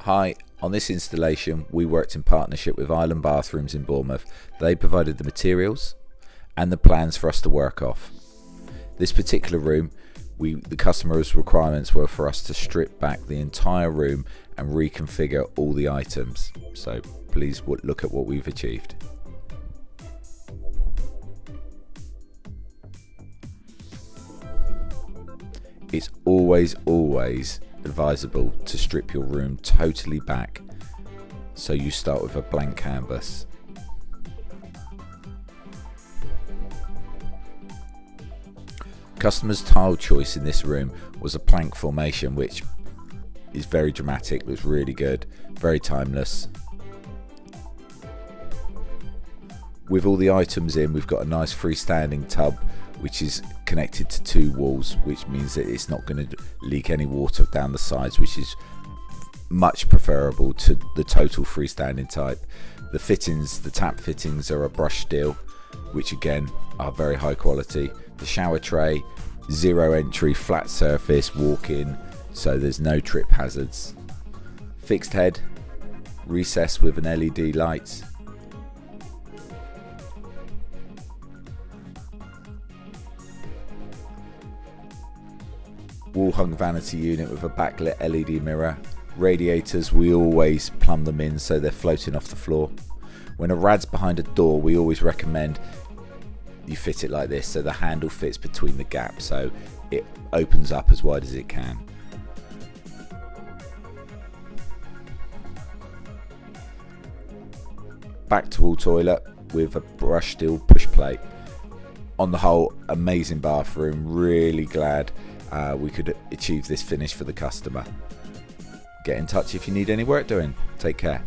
Hi, on this installation we worked in partnership with Island Bathrooms in Bournemouth. They provided the materials and the plans for us to work off. This particular room, the customer's requirements were for us to strip back the entire room and reconfigure all the items. So please look at what we've achieved. It's always advisable to strip your room totally back, so you start with a blank canvas. Customer's tile choice in this room was a plank formation, which is very dramatic, looks really good, very timeless. With all the items in, we've got a nice freestanding tub which is connected to two walls, which means that it's not going to leak any water down the sides, which is much preferable to the total freestanding type. The fittings, the tap fittings, are a brushed steel, which again are very high quality. The shower tray, zero entry, flat surface, walk-in, so there's no trip hazards. Fixed head, recessed with an LED light. Wall hung vanity unit with a backlit LED mirror. Radiators, we always plumb them in so they're floating off the floor. When a rad's behind a door, we always recommend you fit it like this, so the handle fits between the gaps, so it opens up as wide as it can. Back to wall toilet with a brushed steel push plate. On the whole, amazing bathroom. Really glad we could achieve this finish for the customer. Get in touch if you need any work doing. Take care.